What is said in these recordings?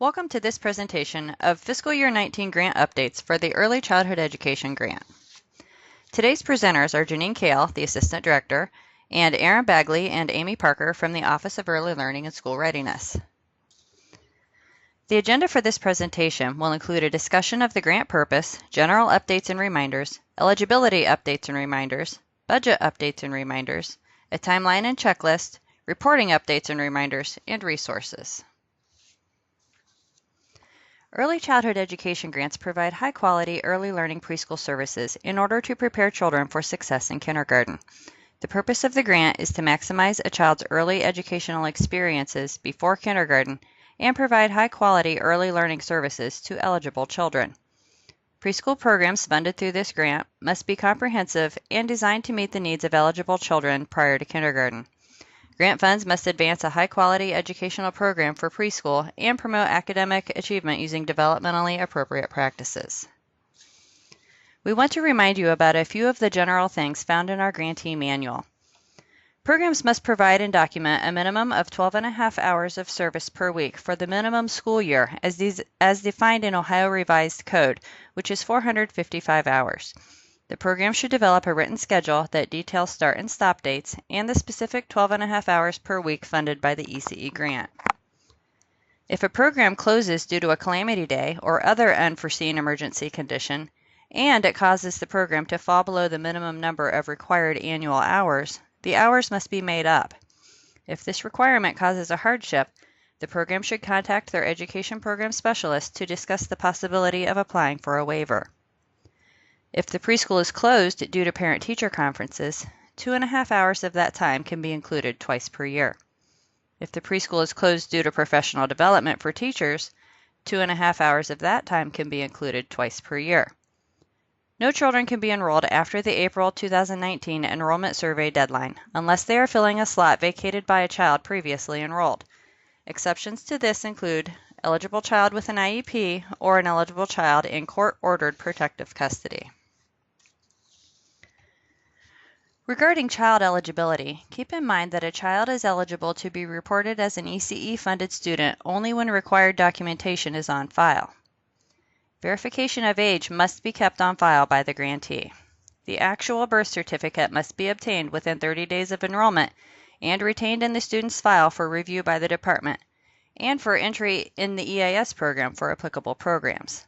Welcome to this presentation of Fiscal Year 19 grant updates for the Early Childhood Education Grant. Today's presenters are Janine Kale, the Assistant Director, and Aaron Bagley and Amy Parker from the Office of Early Learning and School Readiness. The agenda for this presentation will include a discussion of the grant purpose, general updates and reminders, eligibility updates and reminders, budget updates and reminders, a timeline and checklist, reporting updates and reminders, and resources. Early childhood education grants provide high-quality early learning preschool services in order to prepare children for success in kindergarten. The purpose of the grant is to maximize a child's early educational experiences before kindergarten and provide high-quality early learning services to eligible children. Preschool programs funded through this grant must be comprehensive and designed to meet the needs of eligible children prior to kindergarten. Grant funds must advance a high-quality educational program for preschool and promote academic achievement using developmentally appropriate practices. We want to remind you about a few of the general things found in our grantee manual. Programs must provide and document a minimum of 12.5 hours of service per week for the minimum school year as defined in Ohio Revised Code, which is 455 hours. The program should develop a written schedule that details start and stop dates and the specific 12.5 hours per week funded by the ECE grant. If a program closes due to a calamity day or other unforeseen emergency condition, and it causes the program to fall below the minimum number of required annual hours, the hours must be made up. If this requirement causes a hardship, the program should contact their education program specialist to discuss the possibility of applying for a waiver. If the preschool is closed due to parent-teacher conferences, 2.5 hours of that time can be included twice per year. If the preschool is closed due to professional development for teachers, 2.5 hours of that time can be included twice per year. No children can be enrolled after the April 2019 Enrollment Survey deadline unless they are filling a slot vacated by a child previously enrolled. Exceptions to this include eligible child with an IEP or an eligible child in court-ordered protective custody. Regarding child eligibility, keep in mind that a child is eligible to be reported as an ECE-funded student only when required documentation is on file. Verification of age must be kept on file by the grantee. The actual birth certificate must be obtained within 30 days of enrollment and retained in the student's file for review by the department and for entry in the EIS program for applicable programs.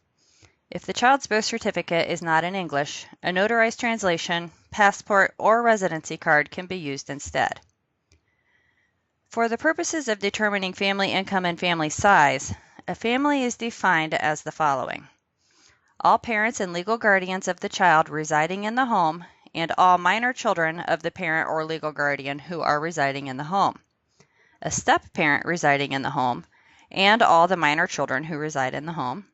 If the child's birth certificate is not in English, a notarized translation, passport, or residency card can be used instead. For the purposes of determining family income and family size, a family is defined as the following: all parents and legal guardians of the child residing in the home, and all minor children of the parent or legal guardian who are residing in the home, a step-parent residing in the home, and all the minor children who reside in the home,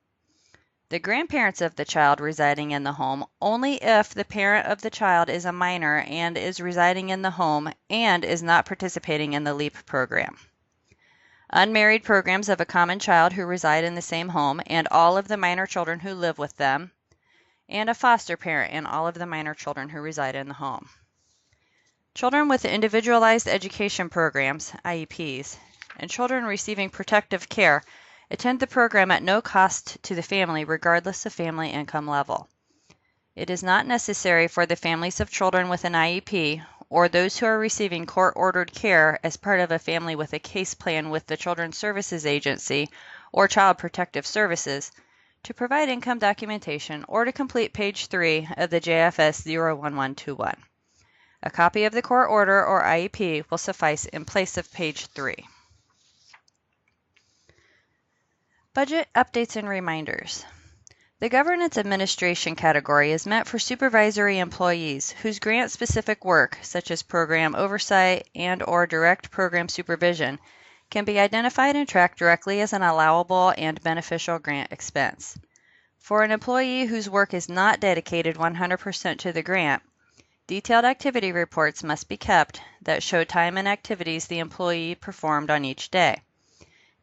the grandparents of the child residing in the home only if the parent of the child is a minor and is residing in the home and is not participating in the LEAP program, unmarried programs of a common child who reside in the same home and all of the minor children who live with them, and a foster parent and all of the minor children who reside in the home. Children with individualized education programs, IEPs, and children receiving protective care attend the program at no cost to the family regardless of family income level. It is not necessary for the families of children with an IEP or those who are receiving court-ordered care as part of a family with a case plan with the Children's Services Agency or Child Protective Services to provide income documentation or to complete page 3 of the JFS 01121. A copy of the court order or IEP will suffice in place of page 3. Budget updates and reminders. The Governance Administration category is meant for supervisory employees whose grant-specific work, such as program oversight and/or direct program supervision, can be identified and tracked directly as an allowable and beneficial grant expense. For an employee whose work is not dedicated 100% to the grant, detailed activity reports must be kept that show time and activities the employee performed on each day.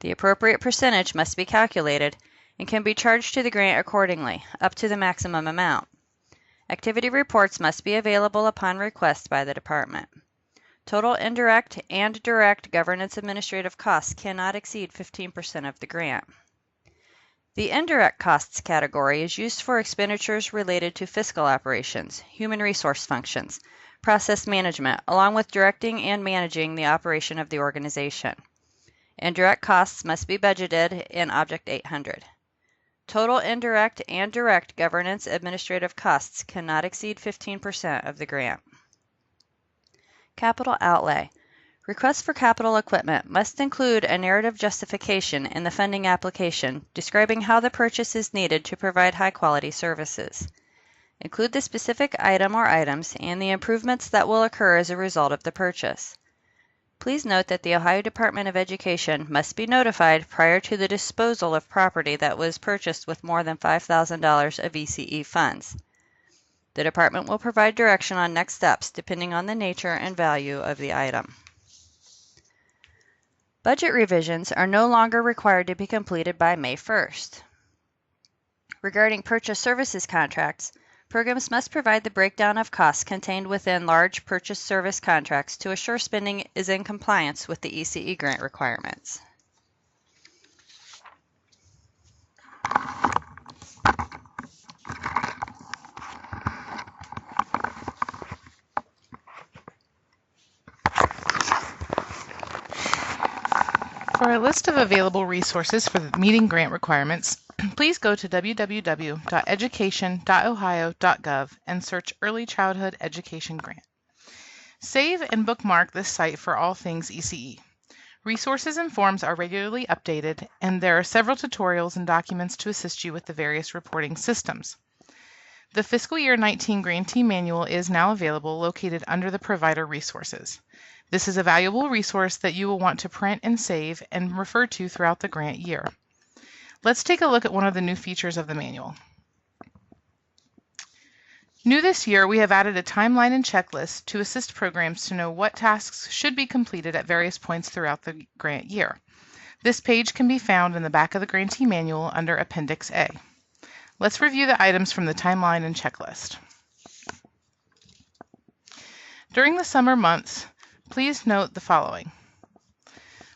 The appropriate percentage must be calculated and can be charged to the grant accordingly, up to the maximum amount. Activity reports must be available upon request by the department. Total indirect and direct governance administrative costs cannot exceed 15% of the grant. The indirect costs category is used for expenditures related to fiscal operations, human resource functions, process management, along with directing and managing the operation of the organization. Indirect costs must be budgeted in Object 800. Total indirect and direct governance administrative costs cannot exceed 15% of the grant. Capital outlay. Requests for capital equipment must include a narrative justification in the funding application describing how the purchase is needed to provide high-quality services. Include the specific item or items and the improvements that will occur as a result of the purchase. Please note that the Ohio Department of Education must be notified prior to the disposal of property that was purchased with more than $5,000 of ECE funds. The department will provide direction on next steps depending on the nature and value of the item. Budget revisions are no longer required to be completed by May 1st. Regarding purchase services contracts, programs must provide the breakdown of costs contained within large purchase service contracts to assure spending is in compliance with the ECE grant requirements. For a list of available resources for meeting grant requirements, please go to www.education.ohio.gov and search Early Childhood Education Grant. Save and bookmark this site for all things ECE. Resources and forms are regularly updated, and there are several tutorials and documents to assist you with the various reporting systems. The Fiscal Year 19 Grantee Manual is now available, located under the Provider Resources. This is a valuable resource that you will want to print and save and refer to throughout the grant year. Let's take a look at one of the new features of the manual. New this year, we have added a timeline and checklist to assist programs to know what tasks should be completed at various points throughout the grant year. This page can be found in the back of the Grantee Manual under Appendix A. Let's review the items from the timeline and checklist. During the summer months, please note the following.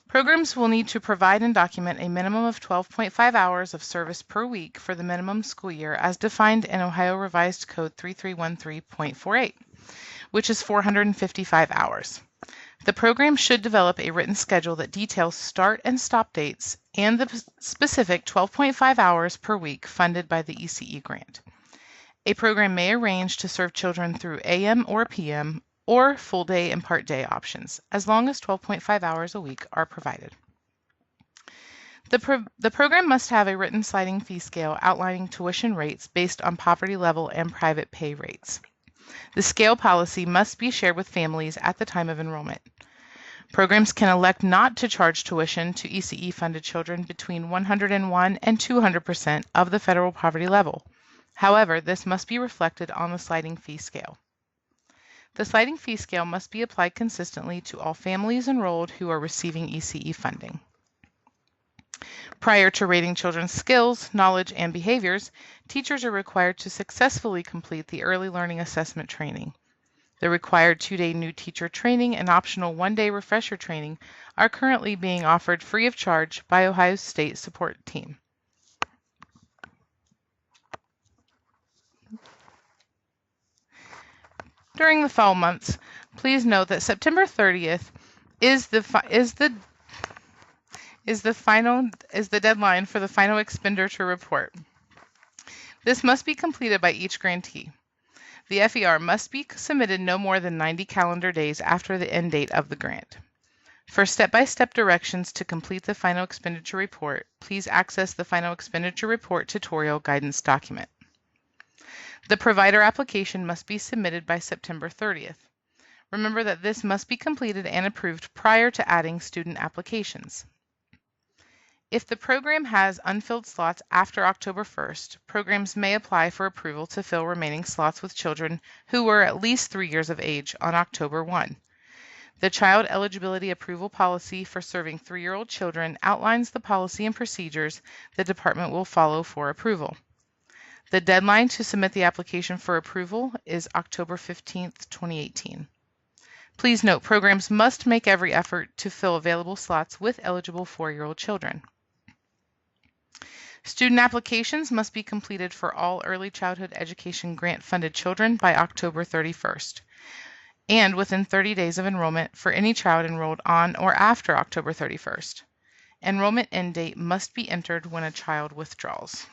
Programs will need to provide and document a minimum of 12.5 hours of service per week for the minimum school year as defined in Ohio Revised Code 3313.48, which is 455 hours. The program should develop a written schedule that details start and stop dates and the specific 12.5 hours per week funded by the ECE grant. A program may arrange to serve children through AM or PM or full day and part day options, as long as 12.5 hours a week are provided. The program must have a written sliding fee scale outlining tuition rates based on poverty level and private pay rates. The scale policy must be shared with families at the time of enrollment. Programs can elect not to charge tuition to ECE-funded children between 101% and 200% of the federal poverty level. However, this must be reflected on the sliding fee scale. The sliding fee scale must be applied consistently to all families enrolled who are receiving ECE funding. Prior to rating children's skills, knowledge, and behaviors, teachers are required to successfully complete the early learning assessment training. The required 2-day new teacher training and optional 1-day refresher training are currently being offered free of charge by Ohio State Support Team. During the fall months, please note that September 30th is the deadline for the final expenditure report. This must be completed by each grantee. The FER must be submitted no more than 90 calendar days after the end date of the grant. For step-by-step directions to complete the final expenditure report, please access the final expenditure report tutorial guidance document. The provider application must be submitted by September 30th. Remember that this must be completed and approved prior to adding student applications. If the program has unfilled slots after October 1st, programs may apply for approval to fill remaining slots with children who were at least 3 years of age on October 1. The Child Eligibility Approval Policy for serving 3-year-old children outlines the policy and procedures the department will follow for approval. The deadline to submit the application for approval is October 15th, 2018. Please note, programs must make every effort to fill available slots with eligible 4-year-old children. Student applications must be completed for all early childhood education grant-funded children by October 31st, and within 30 days of enrollment for any child enrolled on or after October 31st. Enrollment end date must be entered when a child withdraws.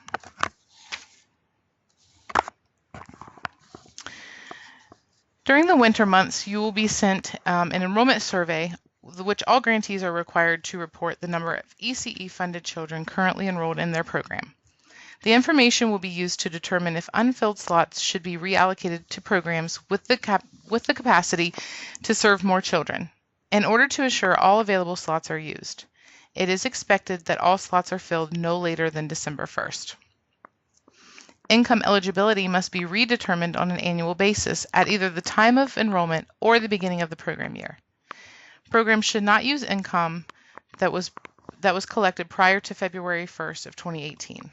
During the winter months, you will be sent an enrollment survey, which all grantees are required to report the number of ECE-funded children currently enrolled in their program. The information will be used to determine if unfilled slots should be reallocated to programs with the capacity to serve more children, in order to assure all available slots are used. It is expected that all slots are filled no later than December 1st. Income eligibility must be redetermined on an annual basis at either the time of enrollment or the beginning of the program year. Programs should not use income that was collected prior to February 1st of 2018.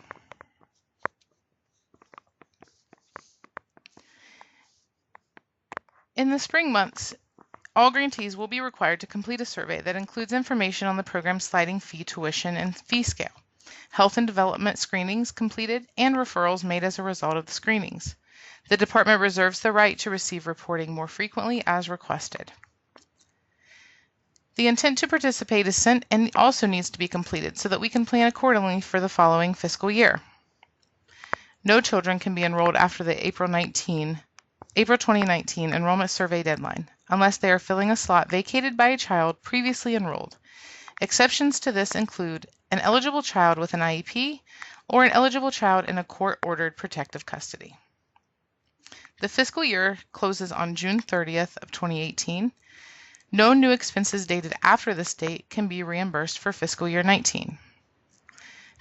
In the spring months, all grantees will be required to complete a survey that includes information on the program's sliding fee, tuition, and fee scale, health and development screenings completed, and referrals made as a result of the screenings. The department reserves the right to receive reporting more frequently as requested. The intent to participate is sent and also needs to be completed so that we can plan accordingly for the following fiscal year. No children can be enrolled after the April 2019 enrollment survey deadline, unless they are filling a slot vacated by a child previously enrolled. Exceptions to this include an eligible child with an IEP or an eligible child in a court-ordered protective custody. The fiscal year closes on June 30th of 2018. No new expenses dated after this date can be reimbursed for fiscal year 19.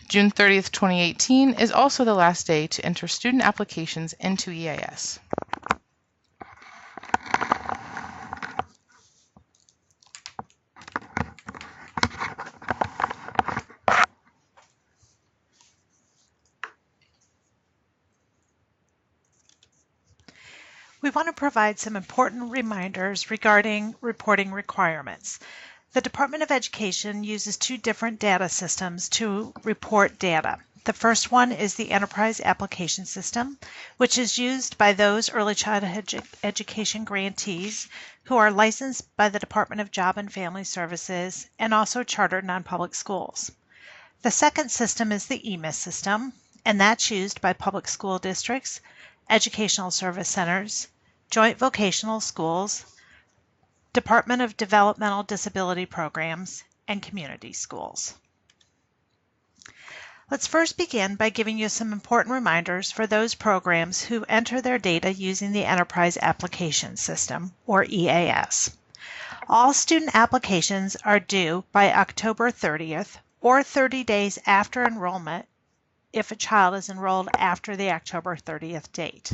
June 30th, 2018 is also the last day to enter student applications into EAS. We want to provide some important reminders regarding reporting requirements. The Department of Education uses two different data systems to report data. The first one is the Enterprise Application System, which is used by those early childhood education grantees who are licensed by the Department of Job and Family Services and also chartered non-public schools. The second system is the EMIS system, and that's used by public school districts, educational service centers, joint vocational schools, Department of Developmental Disability Programs, and community schools. Let's first begin by giving you some important reminders for those programs who enter their data using the Enterprise Application System, or EAS. All student applications are due by October 30th or 30 days after enrollment if a child is enrolled after the October 30th date.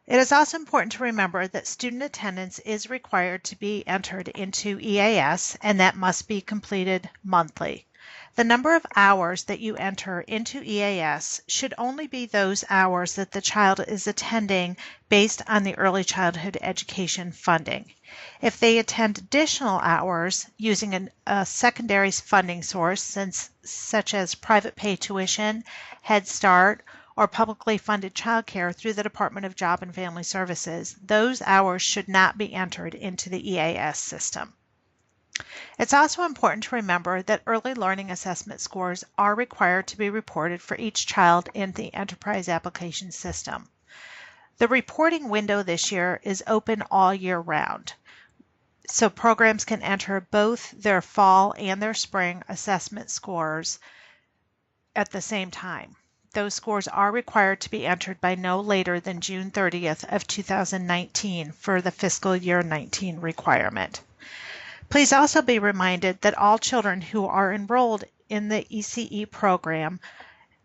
It is also important to remember that student attendance is required to be entered into EAS, and that must be completed monthly. The number of hours that you enter into EAS should only be those hours that the child is attending based on the early childhood education funding. If they attend additional hours using a secondary funding source, such as private pay tuition, Head Start, or publicly funded childcare through the Department of Job and Family Services, those hours should not be entered into the EAS system. It's also important to remember that early learning assessment scores are required to be reported for each child in the Enterprise Application System. The reporting window this year is open all year round, so programs can enter both their fall and their spring assessment scores at the same time. Those scores are required to be entered by no later than June 30th of 2019 for the fiscal year 19 requirement. Please also be reminded that all children who are enrolled in the ECE program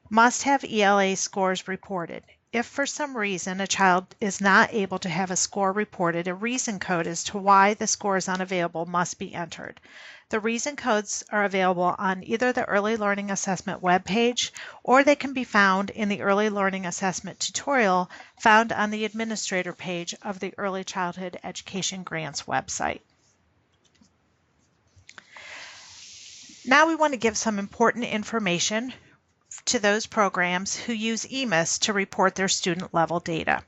must have ELA scores reported. If for some reason a child is not able to have a score reported, a reason code as to why the score is unavailable must be entered. The reason codes are available on either the Early Learning Assessment webpage, or they can be found in the Early Learning Assessment tutorial found on the Administrator page of the Early Childhood Education Grants website. Now we want to give some important information to those programs who use EMIS to report their student level data.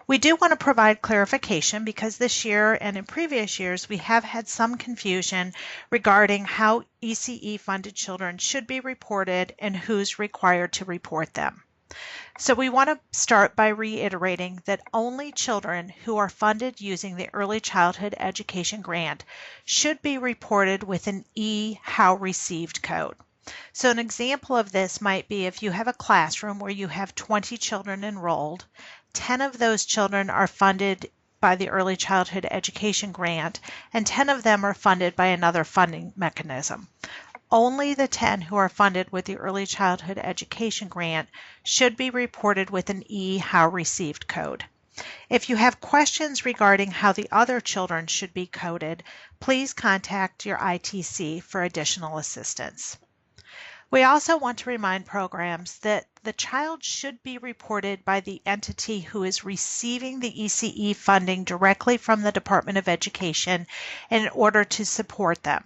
We do want to provide clarification because this year and in previous years we have had some confusion regarding how ECE funded children should be reported and who's required to report them. So we want to start by reiterating that only children who are funded using the Early Childhood Education Grant should be reported with an How Received code. So an example of this might be if you have a classroom where you have 20 children enrolled, 10 of those children are funded by the Early Childhood Education Grant, and 10 of them are funded by another funding mechanism. Only the 10 who are funded with the Early Childhood Education Grant should be reported with an How Received code. If you have questions regarding how the other children should be coded, please contact your ITC for additional assistance. We also want to remind programs that the child should be reported by the entity who is receiving the ECE funding directly from the Department of Education in order to support them.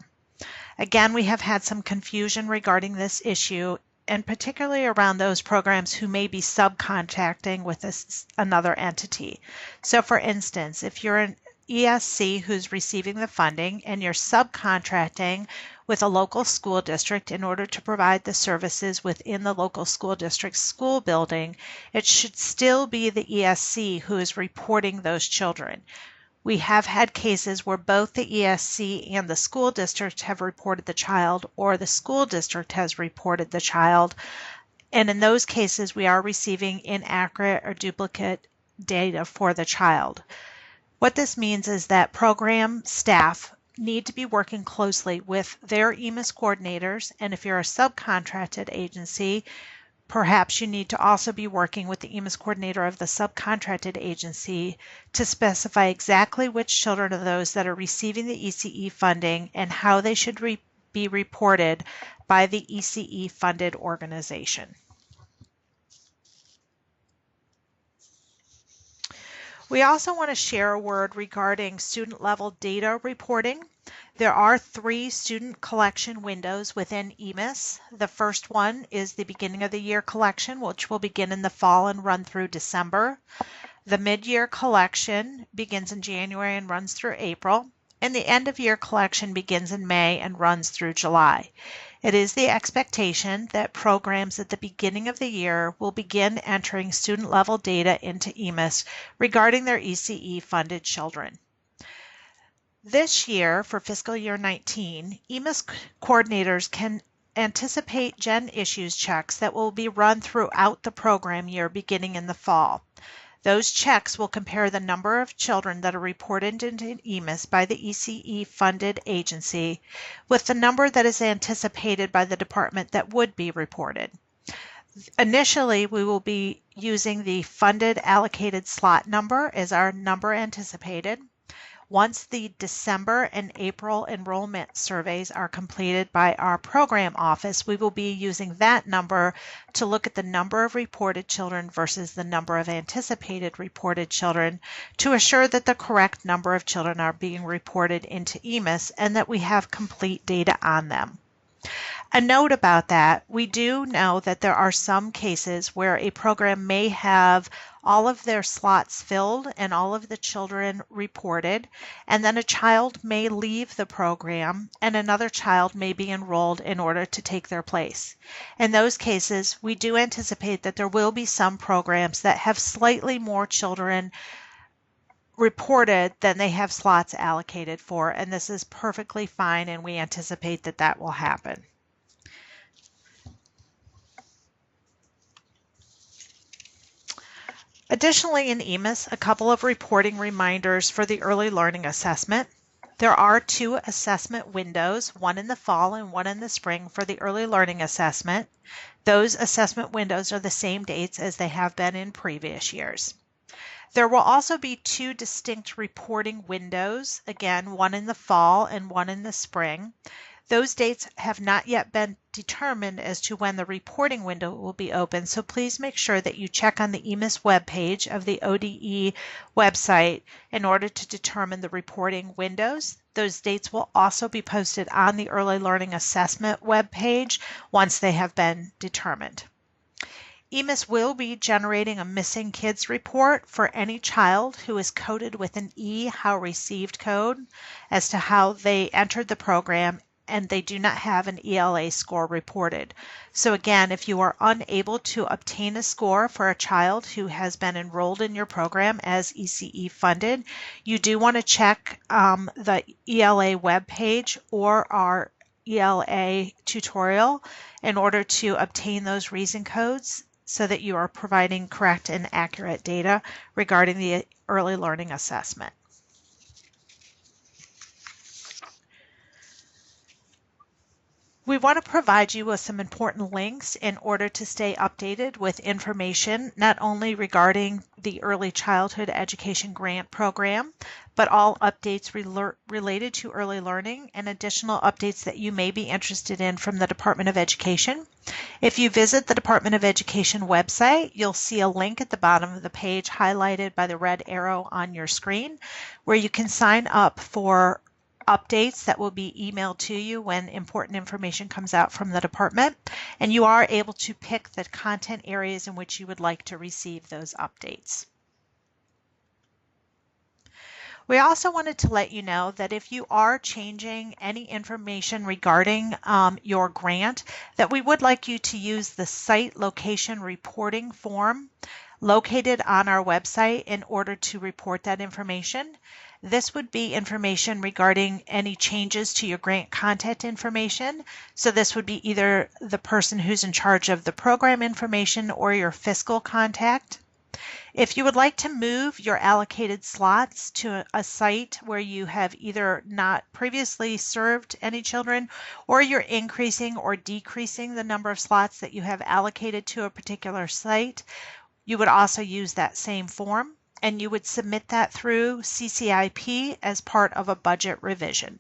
Again, we have had some confusion regarding this issue, and particularly around those programs who may be subcontracting with another entity. So for instance, if you're an ESC who's receiving the funding and you're subcontracting with a local school district in order to provide the services within the local school district's school building, it should still be the ESC who is reporting those children. We have had cases where both the ESC and the school district have reported the child, or the school district has reported the child, and in those cases we are receiving inaccurate or duplicate data for the child. What this means is that program staff need to be working closely with their EMIS coordinators, and if you're a subcontracted agency, perhaps you need to also be working with the EMIS coordinator of the subcontracted agency to specify exactly which children are those that are receiving the ECE funding and how they should be reported by the ECE funded organization. We also want to share a word regarding student level data reporting. There are 3 student collection windows within EMIS. The first one is the beginning of the year collection, which will begin in the fall and run through December. The mid-year collection begins in January and runs through April, and the end of year collection begins in May and runs through July. It is the expectation that programs at the beginning of the year will begin entering student level data into EMIS regarding their ECE funded children. This year, for fiscal year 19, EMIS coordinators can anticipate Gen Issues checks that will be run throughout the program year beginning in the fall. Those checks will compare the number of children that are reported into EMIS by the ECE funded agency with the number that is anticipated by the department that would be reported. Initially, we will be using the funded allocated slot number as our number anticipated. Once the December and April enrollment surveys are completed by our program office, we will be using that number to look at the number of reported children versus the number of anticipated reported children to assure that the correct number of children are being reported into EMIS and that we have complete data on them. A note about that, we do know that there are some cases where a program may have all of their slots filled and all of the children reported, and then a child may leave the program and another child may be enrolled in order to take their place. In those cases, we do anticipate that there will be some programs that have slightly more children reported than they have slots allocated for, and this is perfectly fine, and we anticipate that that will happen. Additionally, in EMIS, a couple of reporting reminders for the early learning assessment. There are 2 assessment windows, one in the fall and one in the spring for the early learning assessment. Those assessment windows are the same dates as they have been in previous years. There will also be 2 distinct reporting windows, again, one in the fall and one in the spring. Those dates have not yet been determined as to when the reporting window will be open, so please make sure that you check on the EMIS webpage of the ODE website in order to determine the reporting windows. Those dates will also be posted on the Early Learning Assessment webpage once they have been determined. EMIS will be generating a missing kids report for any child who is coded with an How received code as to how they entered the program and they do not have an ELA score reported. So again, if you are unable to obtain a score for a child who has been enrolled in your program as ECE funded, you do want to check the ELA webpage or our ELA tutorial in order to obtain those reason codes so that you are providing correct and accurate data regarding the early learning assessment. We want to provide you with some important links in order to stay updated with information not only regarding the Early Childhood Education Grant Program, but all updates related to early learning and additional updates that you may be interested in from the Department of Education. If you visit the Department of Education website, you'll see a link at the bottom of the page highlighted by the red arrow on your screen where you can sign up for updates that will be emailed to you when important information comes out from the department, and you are able to pick the content areas in which you would like to receive those updates. We also wanted to let you know that if you are changing any information regarding your grant, that we would like you to use the site location reporting form located on our website in order to report that information. This would be information regarding any changes to your grant contact information. So this would be either the person who's in charge of the program information or your fiscal contact. If you would like to move your allocated slots to a site where you have either not previously served any children or you're increasing or decreasing the number of slots that you have allocated to a particular site, you would also use that same form, and you would submit that through CCIP as part of a budget revision.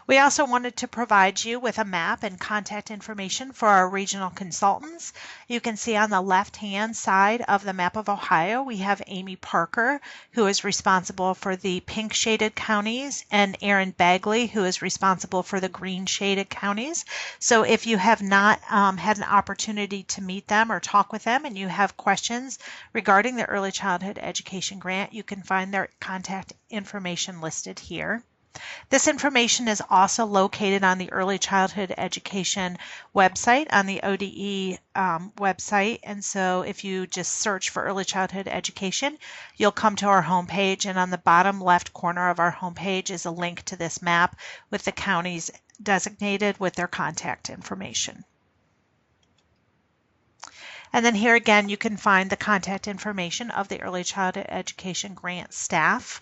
We also wanted to provide you with a map and contact information for our regional consultants. You can see on the left-hand side of the map of Ohio, we have Amy Parker, who is responsible for the pink shaded counties, and Aaron Bagley, who is responsible for the green shaded counties. So if you have not had an opportunity to meet them or talk with them and you have questions regarding the Early Childhood Education Grant, you can find their contact information listed here. This information is also located on the Early Childhood Education website, on the ODE website. And so if you just search for Early Childhood Education, you'll come to our homepage. And on the bottom left corner of our homepage is a link to this map with the counties designated with their contact information. And then here again, you can find the contact information of the Early Childhood Education Grant staff.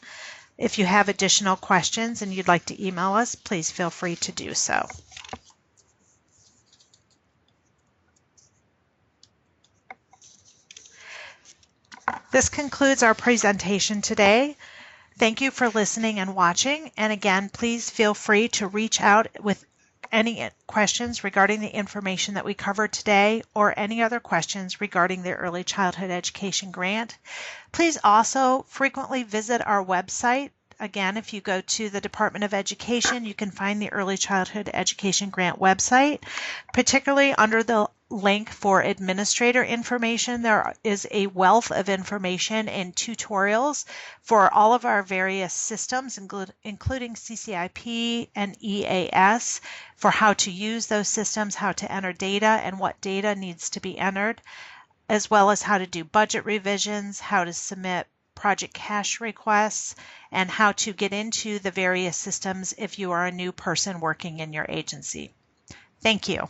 If you have additional questions and you'd like to email us, please feel free to do so. This concludes our presentation today. Thank you for listening and watching. And again, please feel free to reach out with any questions regarding the information that we covered today or any other questions regarding the Early Childhood Education Grant. Please also frequently visit our website. Again, if you go to the Department of Education, you can find the Early Childhood Education Grant website, particularly under the link for administrator information. There is a wealth of information and tutorials for all of our various systems, including CCIP and EAS, for how to use those systems, how to enter data and what data needs to be entered, as well as how to do budget revisions, how to submit project cash requests, and how to get into the various systems if you are a new person working in your agency. Thank you.